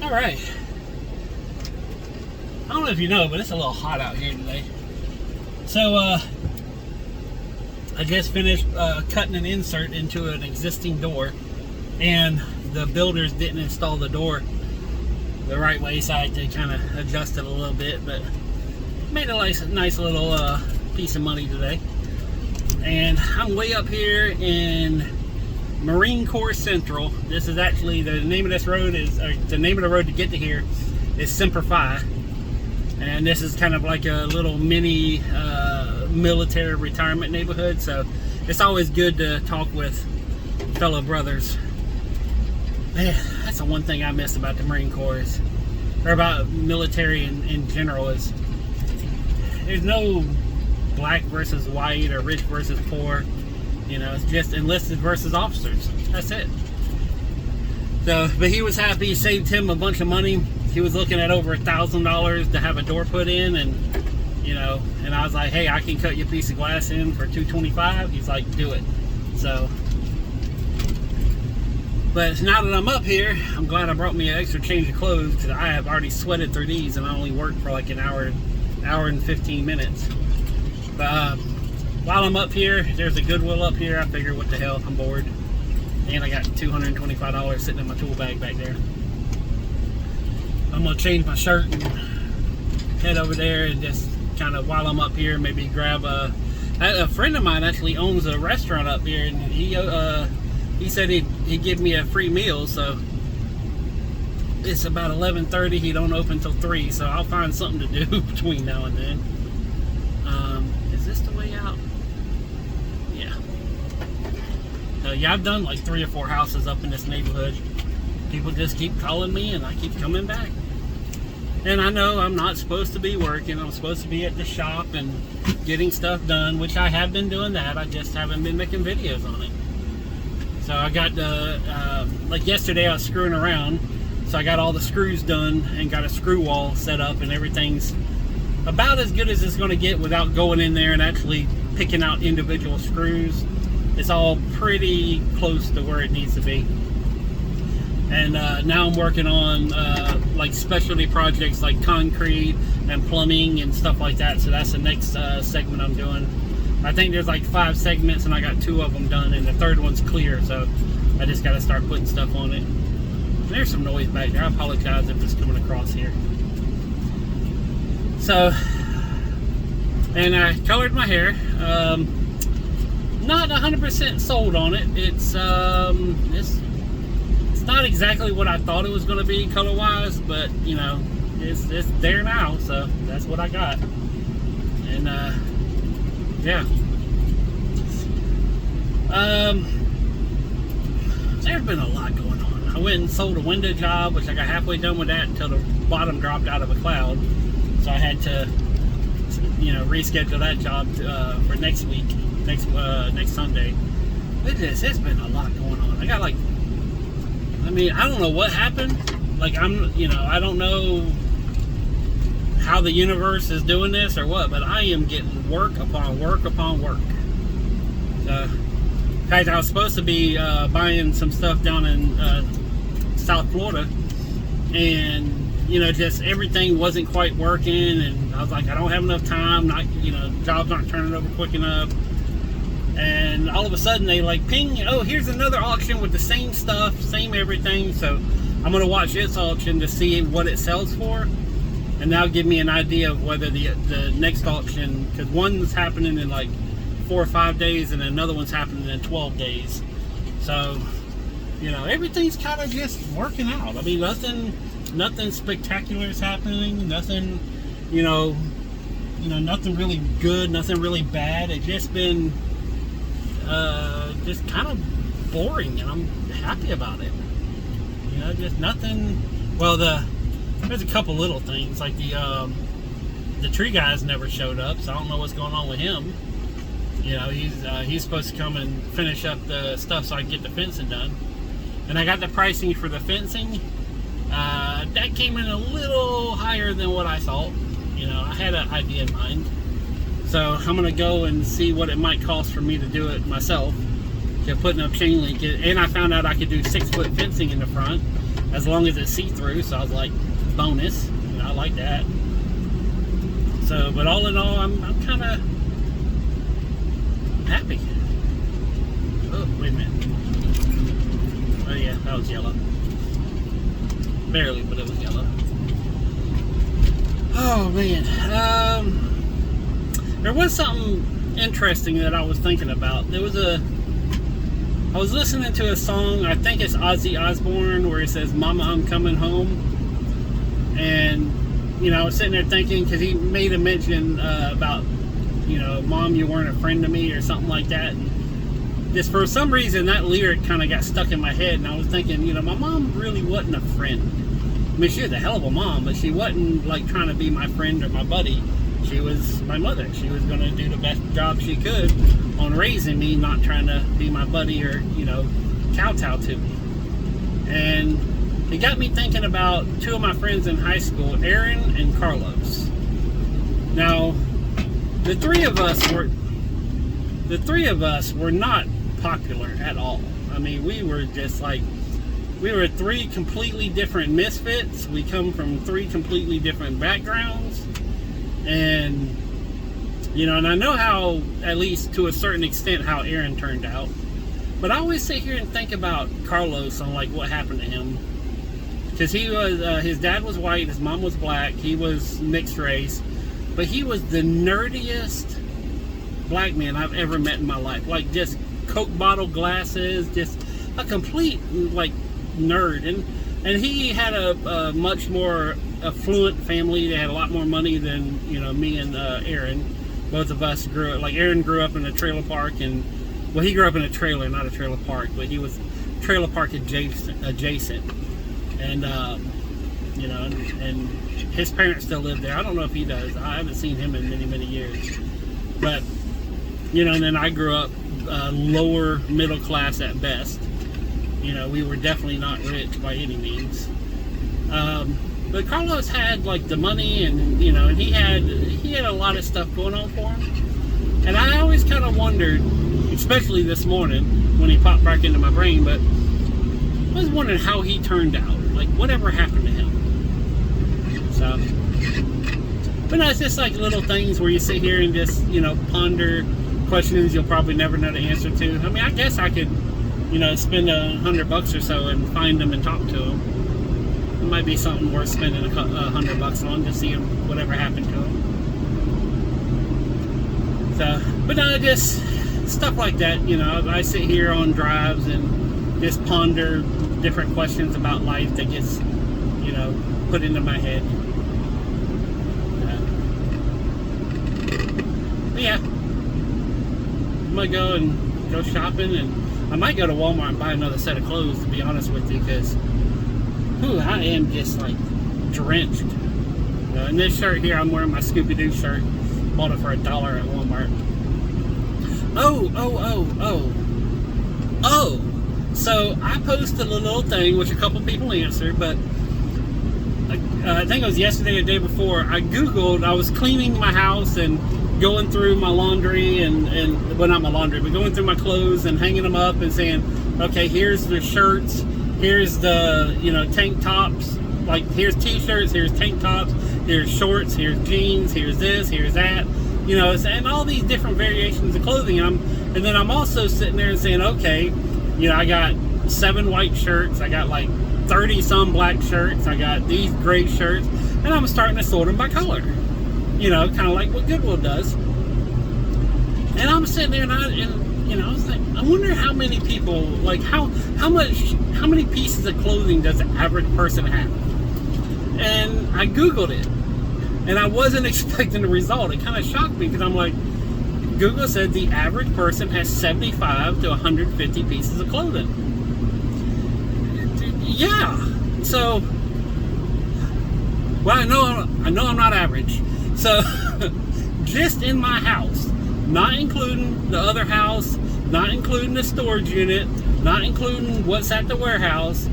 All right. I don't know if you know, but it's a little hot out here today. So, I just finished cutting an insert into an existing door, and the builders didn't install the door the right way, so I had to kind of adjust it a little bit, but made a nice little piece of money today. And I'm way up here in Marine Corps Central. This is actually the name of this road is the name of the road to get to here is Semper Fi, and this is kind of like a little mini military retirement neighborhood. So it's always good to talk with fellow brothers. Man, that's the one thing I miss about the Marine Corps or about military in general is there's no black versus white or rich versus poor. You know, it's just enlisted versus officers. That's it. So, but he was happy. Saved him a bunch of money. He was looking at over $1,000 to have a door put in, and you know, and I was like, hey, I can cut you a piece of glass in for $225. He's like, do it. So, but now that I'm up here, I'm glad I brought me an extra change of clothes because I have already sweated through these, and I only worked for like an hour and 15 minutes. But while I'm up here, there's a Goodwill up here. I figured, what the hell, I'm bored. And I got $225 sitting in my tool bag back there. I'm gonna change my shirt and head over there and just kind of, while I'm up here, maybe grab a friend of mine actually owns a restaurant up here, and he said he'd give me a free meal. So it's about 11:30. He don't open till 3, so I'll find something to do between now and then. Is this the way out? Yeah. Yeah, I've done like 3 or 4 houses up in this neighborhood. People just keep calling me, and I keep coming back. And I know I'm not supposed to be working. I'm supposed to be at the shop and getting stuff done, which I have been doing that. I just haven't been making videos on it. So I got like yesterday I was screwing around. So I got all the screws done and got a screw wall set up, and everything's about as good as it's going to get without going in there and actually picking out individual screws. It's all pretty close to where it needs to be. And now I'm working on like specialty projects like concrete and plumbing and stuff like that. So that's the next segment I'm doing. I think there's like 5 segments, and I got 2 of them done, and the 3rd one's clear. So I just got to start putting stuff on it. There's some noise back there. I apologize if it's coming across here. So, and I colored my hair. Not 100% sold on it. It's not exactly what I thought it was going to be color-wise, but you know, it's there now, so that's what I got. And yeah. There's been a lot going on. I went and sold a window job, which I got halfway done with that until the bottom dropped out of a cloud. So I had to, you know, reschedule that job for next week, next Sunday. It's been a lot going on. I got like, I mean, I don't know what happened. Like, you know, I don't know how the universe is doing this or what, but I am getting work upon work upon work. In fact, I was supposed to be buying some stuff down in South Florida, and you know, just everything wasn't quite working, and I was like, I don't have enough time. You know, jobs aren't turning over quick enough. And all of a sudden they like ping, oh, here's another auction with the same stuff, same everything. So I'm gonna watch this auction to see what it sells for, and that'll give me an idea of whether the next auction, because one's happening in like 4 or 5 days, and another one's happening in 12 days. So, you know, everything's kind of just working out. I mean, nothing spectacular is happening. Nothing, you know, nothing really good, nothing really bad. It's just been just kind of boring, and I'm happy about it. You know, just nothing. Well, there's a couple little things, like the tree guys never showed up, so I don't know what's going on with him. You know, he's supposed to come and finish up the stuff so I can get the fencing done. And I got the pricing for the fencing. That came in a little higher than what I thought. You know, I had an idea in mind. So I'm gonna go and see what it might cost for me to do it myself. putting up chain link. And I found out I could do 6-foot fencing in the front as long as it's see-through. So I was like, bonus. You know, I like that. So, but all in all, I'm kind of happy. Oh, wait a minute. Oh yeah, that was yellow. Barely, but it was yellow. Oh man. There was something interesting that I was thinking about. I was listening to a song, I think it's Ozzy Osbourne, where he says, "Mama, I'm coming home." And, you know, I was sitting there thinking, because he made a mention about, you know, "Mom, you weren't a friend to me," or something like that. And just for some reason, that lyric kind of got stuck in my head, and I was thinking, you know, my mom really wasn't a friend. I mean, she was a hell of a mom, but she wasn't, like, trying to be my friend or my buddy. She was my mother. She was going to do the best job she could on raising me, not trying to be my buddy or, you know, kowtow to me. And it got me thinking about two of my friends in high school, Aaron and Carlos. Now, the three of us were not popular at all. I mean, we were just like, we were three completely different misfits. We come from three completely different backgrounds. And, you know, and I know how, at least to a certain extent, how Aaron turned out. But I always sit here and think about Carlos on, like, what happened to him. Because he was, his dad was white, his mom was black, he was mixed race. But he was the nerdiest black man I've ever met in my life. Like, just Coke bottle glasses, just a complete, like, nerd. And he had a much more affluent family. They had a lot more money than, you know, me and Aaron. Both of us grew up, like, Aaron grew up in a trailer park, and, well, he grew up in a trailer, not a trailer park, but he was trailer park adjacent. And, you know, and his parents still live there. I don't know if he does. I haven't seen him in many, many years. But, you know, and then I grew up lower middle class at best. You know, we were definitely not rich by any means. But Carlos had, like, the money, and, you know, and he had a lot of stuff going on for him. And I always kind of wondered, especially this morning when he popped back into my brain, but I was wondering how he turned out. Like, whatever happened to him. So, but no, it's just like little things where you sit here and just, you know, ponder questions you'll probably never know the answer to. I mean, I guess I could, you know, spend $100 or so and find them and talk to them. It might be something worth spending $100 on to see whatever happened to them. So, but no, just stuff like that. You know, I sit here on drives and just ponder different questions about life that gets, you know, put into my head. But yeah, I'm gonna go shopping, and I might go to Walmart and buy another set of clothes, to be honest with you, because I am just, like, drenched. And this shirt here, I'm wearing my Scooby-Doo shirt. Bought it for $1 at Walmart. Oh! So I posted a little thing, which a couple people answered, but I think it was yesterday or the day before. I was cleaning my house and going through my laundry and well, not my laundry, but going through my clothes and hanging them up and saying, okay, here's the shirts, here's the, you know, tank tops, like, here's t-shirts, here's tank tops, here's shorts, here's jeans, here's this, here's that, you know, and all these different variations of clothing. And then I'm also sitting there and saying, okay, you know, I got 7 white shirts, I got like 30 some black shirts, I got these gray shirts, and I'm starting to sort them by color. You know, kind of like what Goodwill does. And I'm sitting there and you know, I was like, I wonder how many people, like, how many pieces of clothing does the average person have? And I Googled it, and I wasn't expecting the result. It kind of shocked me, because I'm like, Google said the average person has 75 to 150 pieces of clothing. Yeah. So, well, I know I'm not average. So, just in my house, not including the other house, not including the storage unit, not including what's at the warehouse,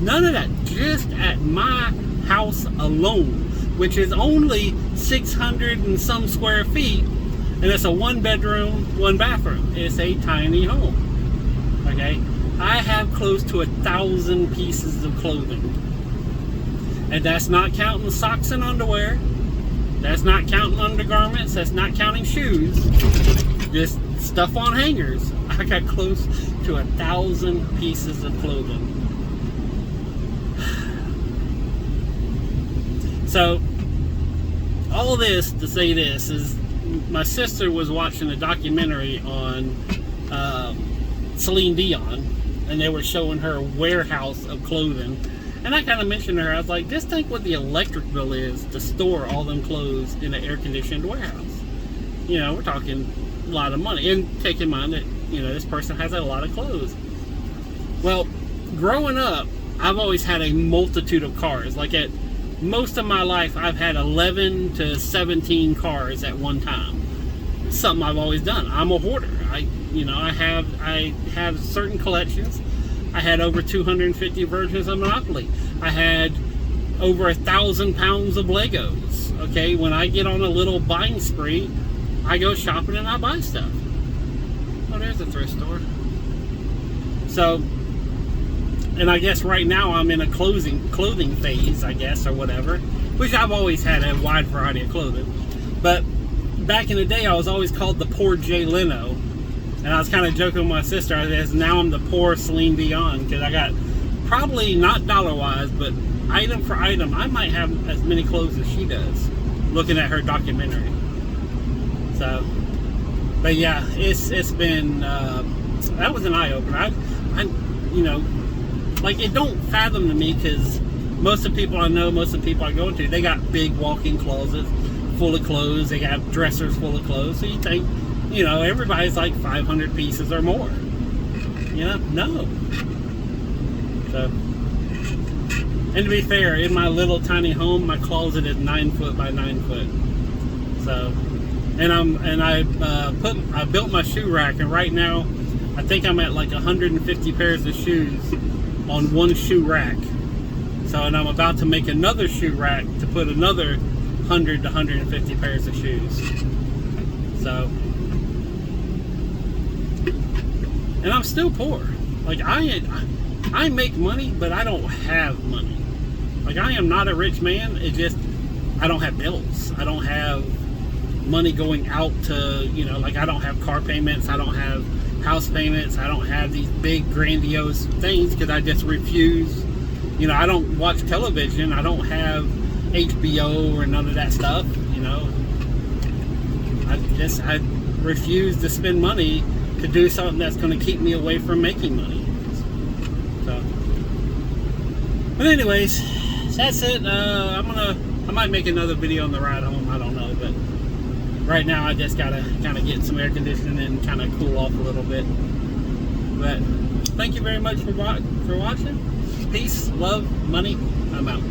none of that, just at my house alone, which is only 600 and some square feet, and it's a 1 bedroom, 1 bathroom. It's a tiny home. Okay, I have close to 1,000 pieces of clothing, and that's not counting socks and underwear. That's not counting undergarments. That's not counting shoes. Just stuff on hangers. I got close to 1,000 pieces of clothing. So, all this to say this is, my sister was watching a documentary on Celine Dion, and they were showing her a warehouse of clothing. And I kind of mentioned to her, I was like, just think what the electric bill is to store all them clothes in an air-conditioned warehouse. You know, we're talking a lot of money. And take in mind that, you know, this person has a lot of clothes. Well, growing up, I've always had a multitude of cars. Like, at most of my life, I've had 11 to 17 cars at one time. It's something I've always done. I'm a hoarder. I have certain collections. I had over 250 versions of Monopoly. I had over 1,000 pounds of Legos. Okay, when I get on a little buying spree, I go shopping and I buy stuff. Oh, there's a thrift store. So, and I guess right now I'm in a clothing phase, I guess, or whatever, which I've always had a wide variety of clothing. But back in the day, I was always called the poor Jay Leno. And I was kind of joking with my sister. I said, now I'm the poor Celine Dion, because I got, probably not dollar-wise, but item for item, I might have as many clothes as she does, looking at her documentary. So, but yeah, it's been, that was an eye-opener. I you know, like, it don't fathom to me, because most of the people I know, most of the people I go into, they got big walk-in closets full of clothes. They got dressers full of clothes. So you think, you know, everybody's like 500 pieces or more. You know, no. So, and to be fair, in my little tiny home, my closet is 9 foot by 9 foot. So, and I built my shoe rack, and right now, I think I'm at like 150 pairs of shoes on one shoe rack. So, and I'm about to make another shoe rack to put another 100 to 150 pairs of shoes. So, and I'm still poor. Like, I make money, but I don't have money. Like, I am not a rich man. It just, I don't have bills. I don't have money going out to, you know, like, I don't have car payments. I don't have house payments. I don't have these big grandiose things, because I just refuse. You know, I don't watch television. I don't have HBO or none of that stuff. You know, I refuse to spend money to do something that's going to keep me away from making money. So, but anyways, that's it. I might make another video on the ride home. I don't know, but right now I just gotta kind of get some air conditioning and kind of cool off a little bit. But thank you very much for watching. Peace, love, money. I'm out.